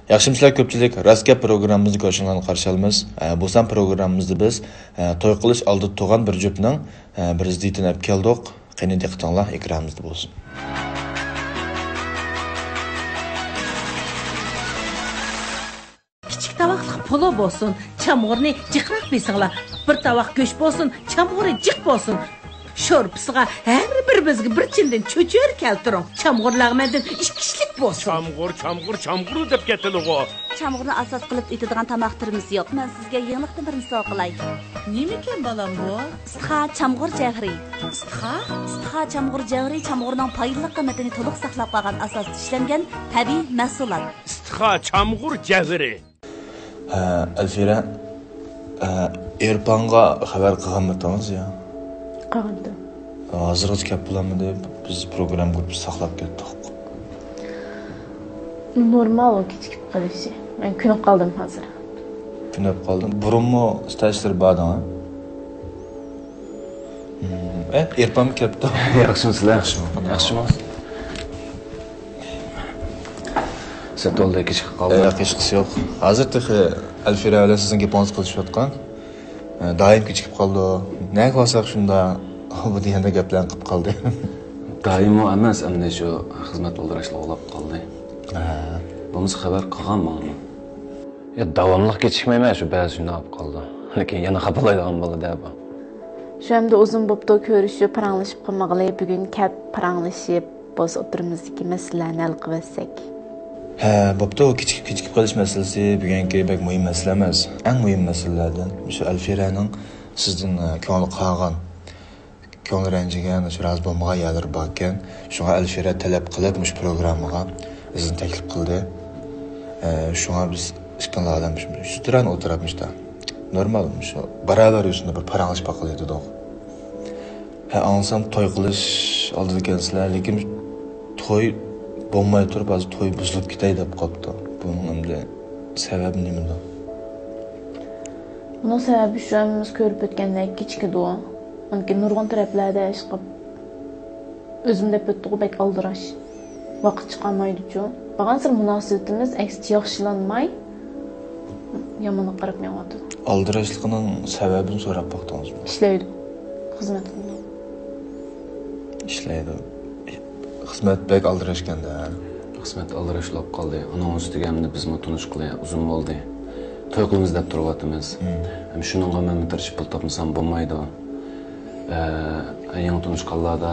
Yaxshimizlar ko'pchilik Rasgap programmamizni ko'rishinglarni qarshi olamiz. Bu san programmamizda biz to'y qilish oldi tug'an bir juftning bir ziddiyatini olib keldik. Qani diqqatinglar ekranimizda bo'lsin. Kichik tavaqli polo bo'lsin, chamg'urni jiqroq besinglar. Bir tavaq go'sht bo'lsin, chamg'uri jiq bo'lsin. Şorpısıga her bir bizga bir çilden çöçür keltirin. Çamgurlağımdan iş kişilik bolsun. Çamgur deb ketdilar o. Çamgurni asas qilib etadigan tamoqtirimiz yo'q. Men sizga yangilikdan bir misol qilay. Nima ekan balam bu? Istixo chamg'ur jag'ri. Istixo chamg'ur jag'ri chamg'urning foydali qiymatini to'liq saqlab qolgan asosda ishlangan tabiiy mahsulot. Istixo chamg'ur jag'ri. Alfira, Erpanga xabar qilganmidingiz ya? Qanday? Hozirga kelib bo'ladimi deb biz program qurib saqlab ketdik. Normal o kechikib qolishi. Men kunib qoldim hozir. Kunib qoldim. Burunmi stajlar bordingmi? Erpam kelibdi. Yaxshimisizlar? Yaxshimiz. Satolda kechikib qoldim. Kechikis yo'q. Hozir texi Alfira bilan sizning gapongiz qilishayotgan. Doim kechikib qoldi. Nega qolsak shunda bu deganda gaplarni qilib qoldi. Doim emas, endi shu xizmat oldirishlar olib qoldi. Bunisi xabar qilganmi? Ya davomli kechikmayman, shu ba'zi shunday olib qoldi. Lekin yana xafalaydigan bo'ladi bu. Shu hamda uzun bo'pti ko'rishib, paranglashib qolmag'ilay, bugun kap paranglashib, biz o'tirimizdagi masalalarni hal qilsak. Bo'pti, o kechikib qolish masalasi bugungi bek muhim masala emas. Eng muhim masalalardan shu Alfiraning sizdan ko'ngli qolgan, ko'ngli ranjigan, shu rozi bo'lmagan yerlar bor ekan. Shunga Alfira talab qilib, mush programmaga bizni taklif qildi. Shunga biz ishkanlardan shu turan o'tiribmizda. Normal shu baravar yuzida bir paranglashib qo'ydik. Ansam to'y qilish oldida kelsizlar, lekin to'y bo'lmay turib, hozir to'y buzilib ketay deb qopdi. Buning endi sababi nimada? Buning sababi shu biz ko'rib o'tgandek kechikdi u. Unki nurg'un taraflarda ish qilib o'zimda o'tdi bek aldirash. Vaqt chiqolmaydi-ku. Bag'ansir munosabatimiz aksiga yaxshilanmay yomon qarab yonadi. Aldirashligining sababini so'rab boqdingizmi? Ishlaydi. Xizmat qiladi. Ishlaydi. Xizmat bek aldirashganda. Xizmat aldirashlab qoldi. Uning ustiga hamda biz tunish qilay uzun bo'ldi. To'y qilamiz deb turyapmiz. Ham shuningga men tirishib pul topmasam bo'lmaydi. Yangi tunishqanlarda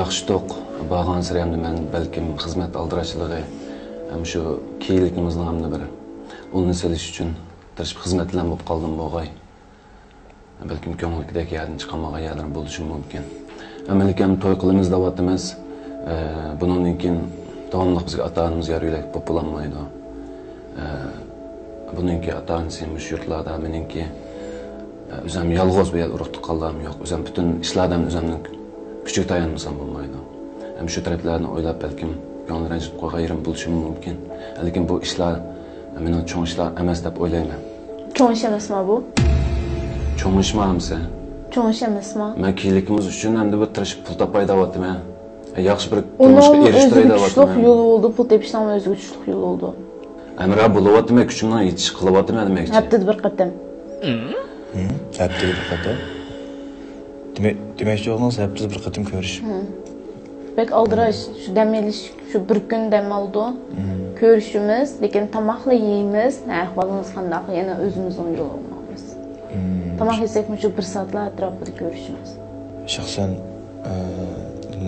yaxshi to'q bo'lgan sira hamda men balkim xizmat aldirashligi ham shu keyinligimizning hamda biri. Uni selish uchun tirishib xizmatlan bo'lib qoldim bo'g'ay. Balkim ko'ngildagi yerdan chiqamagan yerlar bo'lishi mumkin. Lekin to'y qilamiz deyapmiz. Bundan keyin davomli bizga ota-onamiz yo'rgak bo'lib bo'lmaydi. Buningki ota-onasi mush yurtlarda, meningki o'zim yolg'iz bir yer urug'ti qoldim yo'q. O'zim butun ishlardan o'zimning kuchga tayanmasam bo'lmaydi. Ham shu taraflarni o'ylab balkim ko'ngil ranjib qo'ygan yerim bo'lishi mumkin. Lekin bu ishlar mening cho'ng ishlar emas deb o'ylayman. Cho'ng ish emasmi bu? Cho'ng ish emasmi? Cho'ng ish emasmi? Men keyinligimiz uchun endi bir tirishib pul topay deyapman. Yaxshi bir turmushga erishtiray deyapman. O'zga yo'l bo'ldi, pul tepishdan o'zga kuchli yo'l bo'ldi. Amra bo'layapman, kuchimdan yetish qilyapman demakchi. Haftada bir qatam. Haftada bir qatam. Demakchi o'g'lingiz haftada bir qatam ko'rish. Bek aldirash, shu dam olish, shu bir kun dam oldi. Ko'rishimiz, lekin tomoqli yeymiz, ahvolimiz qanday, yana o'zimizning yo'l olamiz. Tomoq yesak shu 1 soatlar atrofida ko'rishimiz. Shaxsan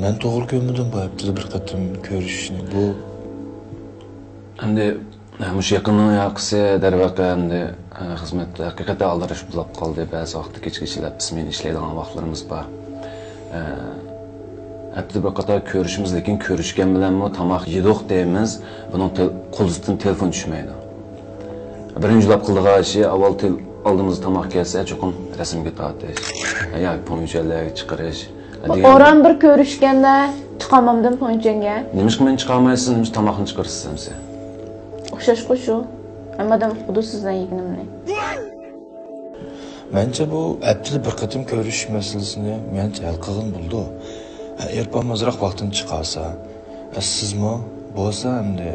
men to'g'ri ko'rmadim bu haftada bir qatam ko'rishni. Bu endi mush yaqinning yoqisi darvaqa endi xizmatda haqiqatan aldirish bo'lib qoldi. Ba'zi vaqtda kechgacha biz men ishlaydigan vaqtlarimiz bor. Haftada bir qator ko'rishimiz, lekin ko'rishgan bilanmi tomoq yedik deymiz, buning qo'ldan telefon tushmaydi. Birinchi lab qildigan ishi avval oldimizda tomoq kelsa, cho'qim rasmga tortish, yoki po'yinchalarga chiqarish. Oram bir ko'rishganda chiqamamdan po'yinchanga. Nimishqa men chiqolmaysiz, nimish tomoqni chiqarasiz sen? O'xshash qo'shu. Hammadan xudo sizdan yegnimni. Mencha bu haftada bir qatam ko'rish masalasini mencha hal qilgan bo'ldi. Erpam ozroq vaqtini chiqarsa, sizmi bo'lsa endi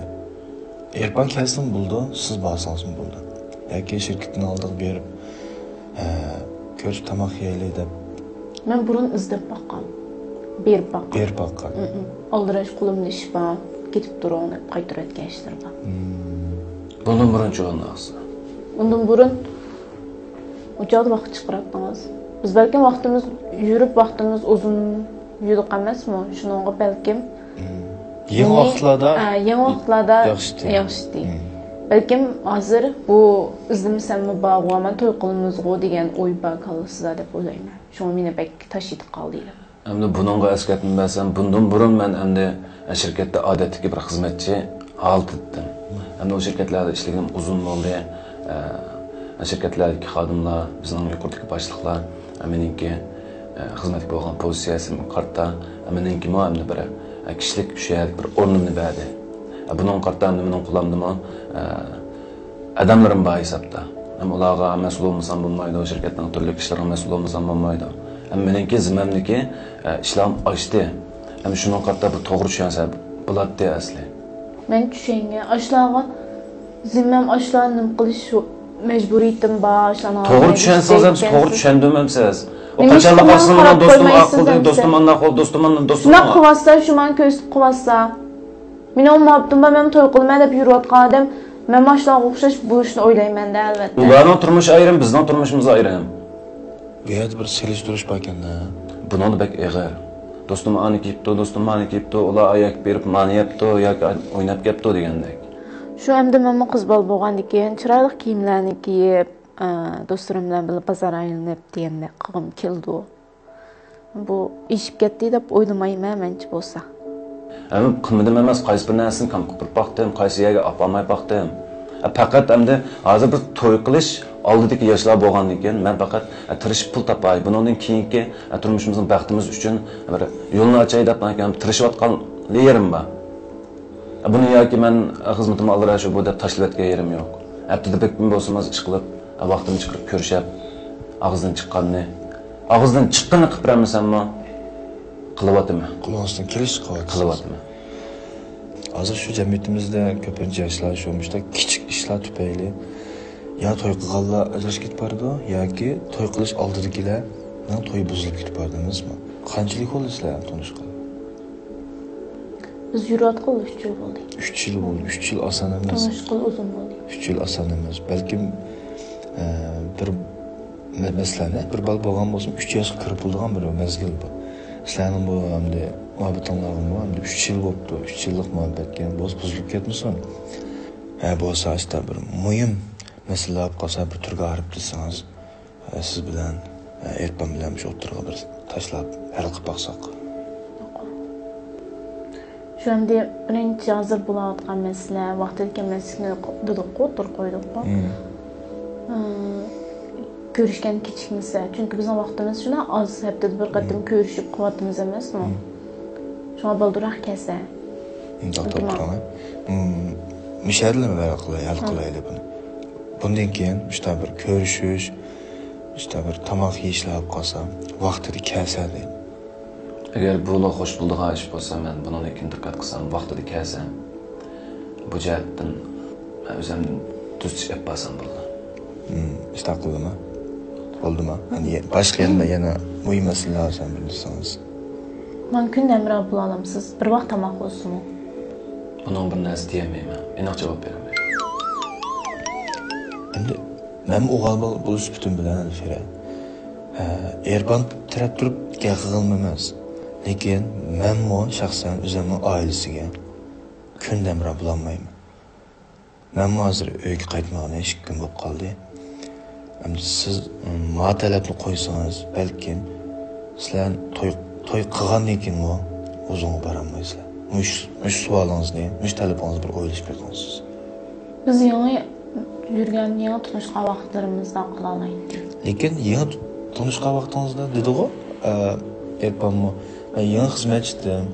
Erpan kelsin buldu, siz borsangiz bo'ldi. Yoki shirkatni oldiga berib, ko'rib tamoq yeyli deb. Men burun izlab baqqan. Berib baqqan. Berib baqqan. Aldirash qo'limda ish bor, ketib turib qaytarayotgan ishlar bor. Bundan burun çoğunluğuz. Bundan burun uçakda vaqt chiqaratdingiz. Biz balki vaqtimiz yurib, vaqtimiz uzun yuriq emasmi? Shuningga balkim Yangi vaqtlarda yaxshi. Balkim hozir bu izlimisanmi bog'aman to'y qilmizg'u degan o'y bor qolasizda deb o'ylayman. Shuni meni bek tashitib qoldi. Endi bununla eskartmasam, bundan burun men endi şirketde adetdagi bir xizmatchi halt etdim. Endi o şirketlerde işlerim uzun oldu. Şirketlerdeki xodimlar, bizning yuqoridagi boshliqlar, meningki xizmatga bo'lgan pozitsiyam qarta, meningki endi bir kishilik shuyalik bir o'rnimni berdi. Buning qarta mening qo'limdami odamlarim bor hisobda. Ularga mas'ul bo'lmasam bo'lmaydi, shirkatning turli ishlariga mas'ul bo'lmasam bo'lmaydi. Meningki zimmamdagi ishlarim ochdi. Shuning qarta bir to'g'ri tushunsa bo'ladi asli. Men tushunga ashlarga zimmam ashlarni nim qilish mecburiyetim bor, ashlarni. To'g'ri tushunsangiz ham to'g'ri tushundimsiz. O qachonlar qolsin do'stim aqldi, do'stim andan qol, do'stim andan do'stim. Nima qilsa, shu men ko'z qilsa. Men olmabdim, men to'y qilmay deb yurayotgan odam, men ashlarga o'xshash bu ishni o'ylayman-da albatta. Ularning turmushi ayrim, bizning turmushimiz ayrim. Bu yerda bir selishtirish bor ekanda. Buni bek eg'ir. Do'stim ani kiyibdi, do'stim mani kiyibdi, ular ayak berib mani yapdi yoki o'ynab kelibdi degandek. Shu endi men qiz bola bo'lgandan keyin chiroyli kiyimlarni kiyib, do'stlarim bilan birga bozor aylanib degandek qilgim keldi. Bu ishib ketdi deb o'ylamayman menchi bo'lsa. Qilmadim emas, qaysi bir narsani kam qilib baxtim, qaysi yerga olmay baxtim. Faqat endi hozir bir to'y qilish oldidagi yoshlar bo'lgandan keyin men faqat tirishib pul topay. Bundan keyingi turmushimizning baxtimiz uchun bir yo'lni ochay deb men tirishayotgan yerim bor. Buni yoki men xizmatimni aldirash bu deb tashlab etgan yerim yo'q. Haftada bir kun bo'lsangiz ish qilib, vaqtimni chiqarib ko'rishib, og'izdan chiqqanni qilib beramisanmi? Qilyaptimi? Qo'lingizdan kelish qilyaptimi? Hozir shu jamiyatimizda ko'pincha yoshlar shomishda kichik ishlar tufayli ya to'y qilganlar ajrashib ketib bordi yoki to'y qilish oldidagilar to'y buzilib ketib bordingizmi? Qanchalik bo'ldi sizlar tanishgan? Biz yurayotgan 3 yil bo'ldi. 3 yil bo'ldi. 3 yil oson emas. Tanishgan uzun bo'ldi. 3 yil oson emas. Balkim bir masalani bir bal bo'lgan bo'lsa 3 yoshga kirib bo'lgan bir mezgil bu. Sizlarning bu hamda muhabbatinglarga hamda 3 yil bo'libdi. 3 yillik muhabbatga buzilib ketmasin. Bo'lsa asta bir muhim masalalar qolsa bir turga olib desangiz, siz bilan Erpan bilan shu o'tirga bir tashlab hal qilib baqsaq. Şu anda birinchi hozir bo'layotgan masala vaqtdagi masalani dedik o'tirib qo'ydik. Ko'rishgan kechikmasa, chunki bizning vaqtimiz shuna oz, haftada bir qatim ko'rishib quvvatimiz emasmi? Shuna boldiroq kelsa. To'g'ri. Mishallarni hal qilaylik buni. Bundan keyin ishda bir ko'rishish, ishda bir tamoq yeyishlar qolsa, vaqtida kelsa deydi. Agar bu xo'sh bo'ldigan ish bo'lsa, men buni lekin diqqat qilsam, vaqtida kelsam, bu jihatdan o'zim tuzib yapasam bo'ldi. İstaqildimi? Bo'ldimi? Ya'ni boshqa yana muhim masalalar ham bilsangiz. Men kunda amra bo'lamsiz. Bir vaqt tamoq bo'lsinmi? Buning bir narsa deyamayman. Aniq javob beraman. Endi men o'g'il bo'lish butun bilan Alfira. Erban taraf turib gapirgan emas. Lekin menmo shaxsan o'zimning oilasiga kundamra bo'lolmayman. Men hozir uyga qaytmoqni 2 kun bo'lib qoldi. Endi siz ma talabni qo'ysangiz, balkim sizlar to'y qilgandan keyin o'zingiz borolmaysizlar. Mush savolingizni, mush talabingizni bir o'ylashib qo'yingsiz. Biz yangi tanishgan vaqtlarimizda qila olmaydik. Lekin yangi tanishgan vaqtingizda dedi-ku, Erpanmo ben yangi xizmatchidim,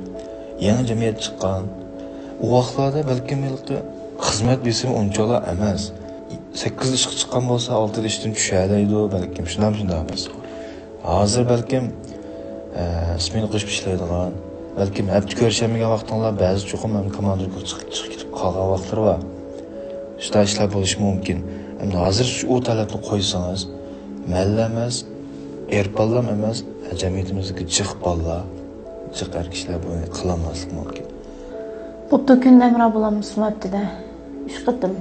yangi jamiyat chiqqan. U vaqtlarda balkim xizmat besim unchalar emas. 8 ishga chiqqan bo'lsa 6 ishdan tushalaydi, balkim shunday emas. Hozir balkim ismini qo'shib ishlaydigan, balkim hafta ko'rishamagan vaqtinglar ba'zi cho'qim ham komandirga chiqib ketib qolgan vaqtlar bor. Şuday işler bo'lishi mumkin. Endi hozir shu u talabni qo'ysangiz, malla emas, erpallam emas, jamiyatimizdagi jiq bolalar, jiq erkaklar buni qilolmasligi mumkin. Bo'pti, kunda amra bo'lamiz matdida. 3 qatim.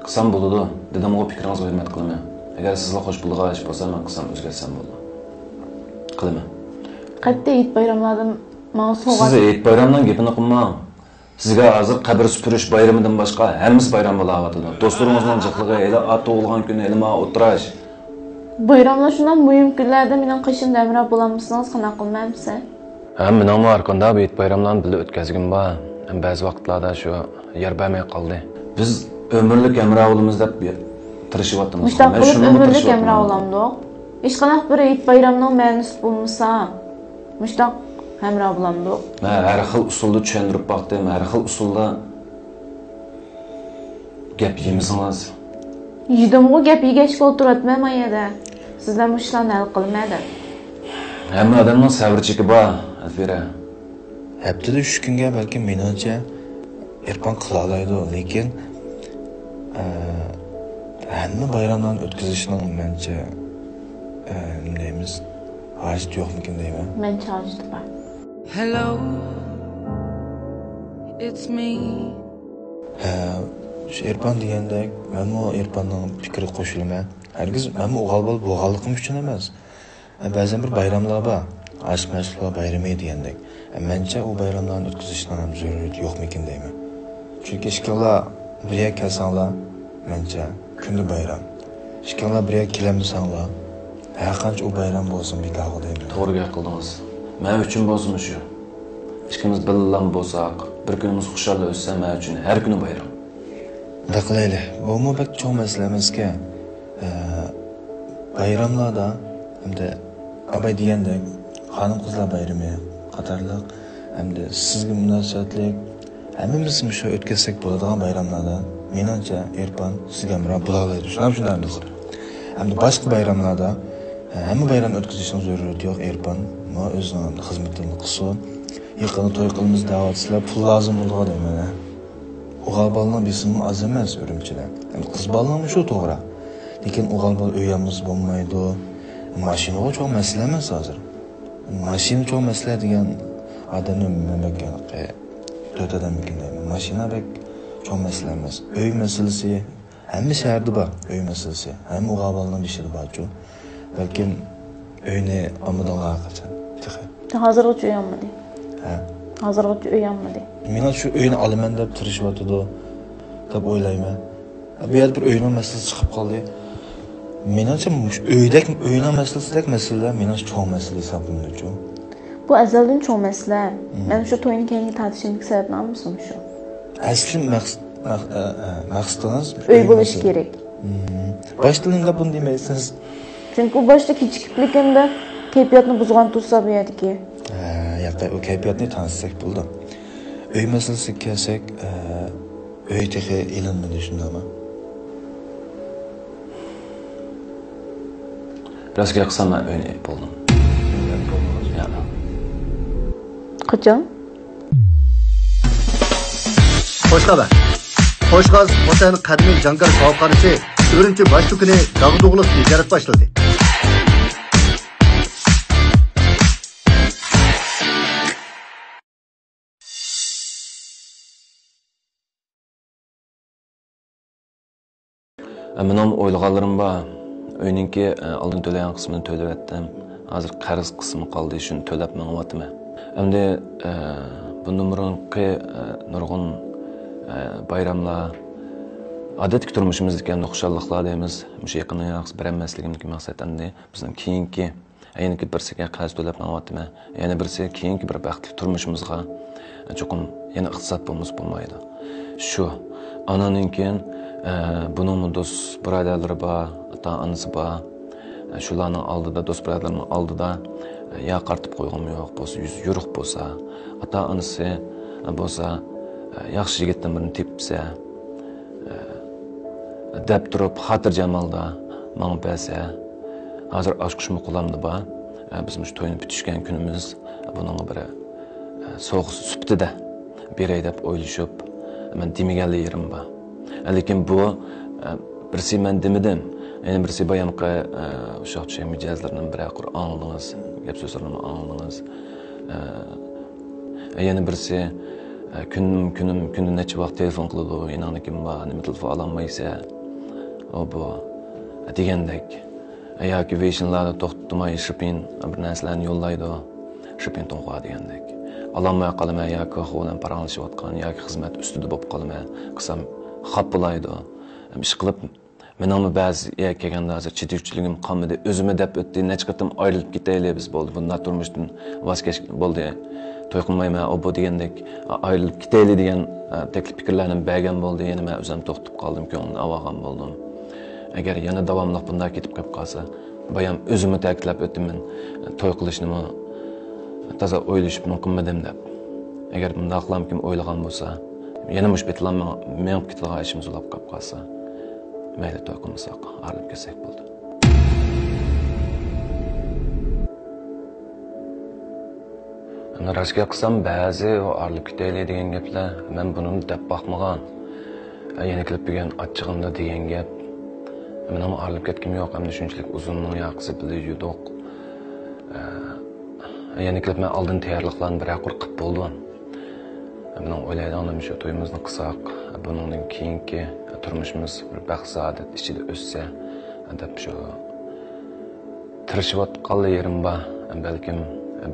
Qilsam bo'ladi, dedim o fikringizni hurmat qilaman. Agar sizlar xo'sh bo'lgan ish bo'lsa, men qilsam o'zgarsam bo'ladi. Qilaman. Qayerda Eid bayramlardan menga sovg'a. Siz Eid bayramdan gapini qilmang. Sizga hozir qabr supurish bayramidan boshqa hammasi bayram bo'layotdi. Do'stlaringizning jiqligi, ela ot tug'ilgan kuni ilma o'tirash. Bayramlar shundan muhim kunlarda mening qishimda amra bo'lamisiz, qana qilmaysiz? Mening arkanda bu Eid bayramlarni birga o'tkazgim bor. Ba'zi vaqtlarda shu yer bermay qoldi. Biz ömürlük emra olumuz deb tirişiyapmiz. Mustaq qilib ömürlük emra olamdiq. Hech qanday bir Eid bayramning ma'nosi bo'lmasa, mustaq emra olamdiq. Men har xil usulda tushuntirib baqdim, har xil usulda gap yemisingiz. Yedimg'u gap yegashga o'tiratmay mayada. Sizlar bu ishlarni hal qilmaydi. Hamma odamning sabr cheki bor, Alfira. Haftada 3 kunga balki menimcha erpan qila oladi, lekin hamma bayramlarni o'tkazishning menimcha neyimiz hojat yo'qmikin deyman. Mencha hojat bor. Hello, it's me. Shu erpan degandek, men bu erpanning fikri qo'shilaman. Hargiz men bu o'g'al bo'lganligim uchun emas. Ba'zan bir bayramlar bor, aşk mashhurlar bayrami degandek. Mencha u bayramlarni o'tkazishning ham zaruriyati yo'qmikin deyman. Chunki ishqillar birga kelsanglar, mencha kunda bayram. Ishqillar birga kelmasanglar, har qancha u bayram bo'lsin bekor deyman. To'g'ri gap qildingiz. Men uchun bo'lsin shu. Ikkimiz birga bo'lsak, bir kunimiz xushal o'tsa, men uchun har kuni bayram. Nima qilaylik? Bu muborak cho'ng masalamizga bayramlarda hamda abay degandek xonim qizlar bayrami qatorliq hamda sizga munosabatli hammamiz shu o'tkazsak bo'ladigan bayramlarda menimcha erpan sizga ham bo'laoladi. Shundan hamda boshqa bayramlarda hamma bayram o'tkazishning zaruriyati yo'q. Erpan o'zining xizmatini qilsin. Yaqin to'y qilamiz, da'vatchilar pul lozim bo'ladi deyman. O'g'il bolaning bisimi oz emas Urumchilar. Qiz bolaning shu to'g'ri. Lekin o'g'il bola uyamiz bo'lmaydi. Mashinaga cho'q masala emas hozir. Mashina cho'q masala degan odamni mamlakatga to'tadan deyman. Mashina bek cho'q masala emas. Uy masalasi hamma shaharda bor. Uy masalasi hamma o'g'il bolaning beshida bor-ku. Balkim uyni omadonga qachon. Hozirgacha uylanmadi. Hozirgacha uylanmadi. Men shu uyni olaman deb tirishyapti deb o'ylayman. Bu yer bir uyning masalasi chiqib qoldi. Menimcha uyning masalasidek masala menimcha cho'ng masala hisoblanadi. Bu azaldan cho'ng masala. Men shu to'yni keyingi tartishimlik sabab nomimiz shu. Asli maqsadingiz uy bo'lishi kerak. Boshdan nima buni demaysiz? Chunki u boshda kichikligimda kayfiyatni buzgan tursa bu yerdiki. O kayfiyatni tanishsak bo'ldi. Uy masalasiga kelsak, uy texi ilinmadi shundami? Birazga qilsam men uyni bo'ldim. Qachon? Xo'shxabar. Xo'shg'az Mo'tani qadimiy jangar savobxonasi Urumchi boshliqini dag'dug'liq tijorat boshladi. Mening o'ylaganlarim bor. Uyninki oldin to'lagan qismini to'lab etdim. Hozir qarz qismi qoldi, shuni to'lab mengayapman. Endi bundan burungi nurg'un bayramlar, odatki turmushimizdagi xushalliklar deymiz. O'sha yaqinroq bilinmasligimizga maqsad endi bizning keyingi ayni birsiga qarz to'lab mengayapman. Yana birsi keyingi bir baxtli turmushimizga cho'qim yana iqtisod bo'lmaydi. Shu ananing keyin bunun do'st birodarlari bor, ota-onasi bor. Shularning oldida, do'st birodarlarning oldida ya qartib qo'yg'im yo'q bo'lsa, yuz yo'riq bo'lsa, ota-onasi bo'lsa, yaxshi yigitdan birini tepsa, deb turib xotirjamolda menga bersa, hozir oshqishmi qo'lamda bor. Biz shu to'yni bitishgan kunimiz buning bir so'q suptida beray deb o'ylashib, men demaganli yerim bor. Lekin bu birisi men demidim. Yani birisi bayanqı uşaq düşen mijazlarının biri Qur'an aldınız, gap sözlerini aldınız. Yani birisi күнү нече вакыт телефон кылды, инаны ким бар, неме телефон аламайса, o bu degandek. Yoki Visionlarda to'xtatmay shipin bir narsalarni yollaydi, shipin to'ng'a degandek. Alamay qolmay yoki xo'lan paranglashayotgan yoki xizmat ustida bo'lib qolmay, qisam xap bo'laydi. Ish qilib meningmi ba'zi kelganda hozir chiduvchiligim qolmadi, o'zimni deb o'tdi, necha qatim ayrilib ketaylik biz bo'ldi. Bundan turmushdan voz kechib bo'ldi. To'y qilmayman, o bu degandek ayrilib ketaylik degan taklif fikrlarni bergan bo'ldi. Yana men o'zim to'xtab qoldim, ko'nglimni avag'an bo'ldim. Agar yana davomli bunday ketib qolib qolsa, bayam o'zimni ta'kidlab o'tdim men to'y qilishni toza o'ylashib mumkinmidim deb. Agar bunday qilamkim o'ylagan bo'lsa, yana mush betlanma men ketgan ishim zulab qolib qolsa, mayli to'y qilmasak, arilib ketsak bo'ldi. Rashka qilsam ba'zi arilib ketaylik degan gaplar men buni deb baxmagan. Yana kelib kelgan achchig'imda degan gap Menam arilib ketkim yo'q, hamda shunchalik uzunning yoqisi bili yo'q. Yana kelib men oldin tayyorliklarni bir qilib bo'ldim. Mening o'ylaydiganim shu to'yimizni qilsak, bundan keyingi turmushimiz bir baxt saodat ichida o'ssa, deb shu tirishayotgan yerim bor. Balkim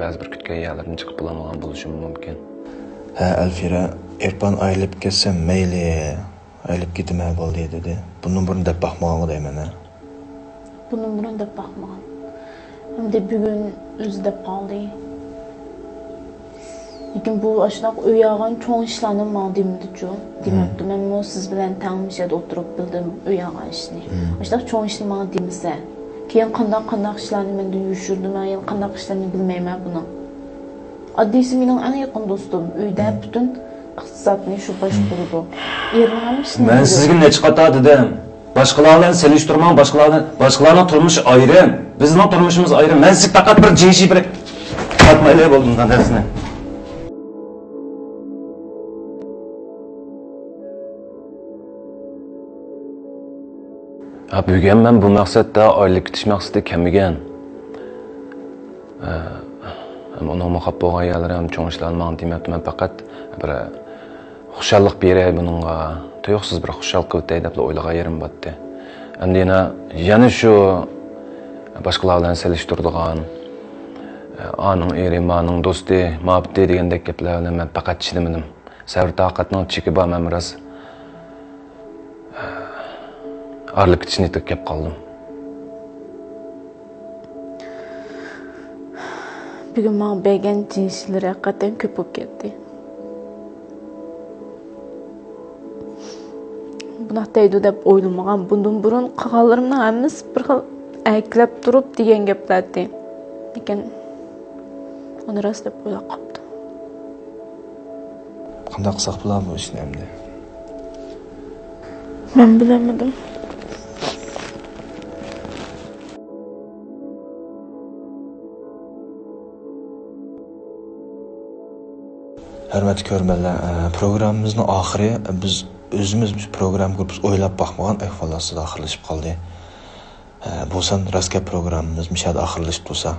ba'zi bir kutgan yerlardan chiqib bo'lmagan bo'lishi mumkin. Alfira, Erpan ayrılib ketsa mayli, ayrılib ketmay bo'ldi dedi. Bundan burun deb baxmagan deyman. Bundan burun deb baxmagan. Hamda bugun o'zi deb qoldi. Lekin bu aşnaq uyağan çoğ işlarni men demdi-chu. Demabdi, men mo siz bilan tanishib o'tirib bildim uyağan ishni. Aşnaq çoğ ishni men demisa, keyin qandaq ishlarni men yurishirdim, men qandaq ishlarni bilmayman buni. Oddiysi mening eng yaqin do'stim, uyda butun iqtisodni shu boshqaradi. Ermanishni Men sizga necha qator dedim. Boshqalardan selishtirmang, boshqalarning turmushi ayrim. Bizning turmushimiz ayrim. Men siz faqat bir jinshi bir qatmaylar bo'ldim narsani. Bugun men bu maqsadda oylik kutish maqsadi kamigan. Onun muhab bo'lgan yerlarim cho'ng ishlarman demayapti. Men faqat bir xushallik beray buningga, tuyuqsiz bir xushal qilib o'tay deb o'ylagan yerim botdi. Endi yana shu boshqalar bilan selishtirdigan aning eri, maning do'sti, mabdi degandek gaplarni men faqat tushunmadim. Sabr toqatning cheki bor, men biroz arilib ketishni kelib qoldim. Bugun men bergan jinshlar haqiqatan ko'p bo'lib ketdi. Buni deydi deb o'ylamagan. Bundan burun qilganlarimning hammasi bir xil ayklab turib degan gaplardi. Lekin uni rost deb o'ylab qoldim. Qanday qilsak bo'ladi bu ishni endi? Men bilmadim. Hörmətli görmənlər, proqramımızın axırı biz özümüz proqram qurub o'ylab baxmagan ahvolda axırlaşıb qaldı. Bu san rastgele proqramımız müşahid axırlaşıb tursa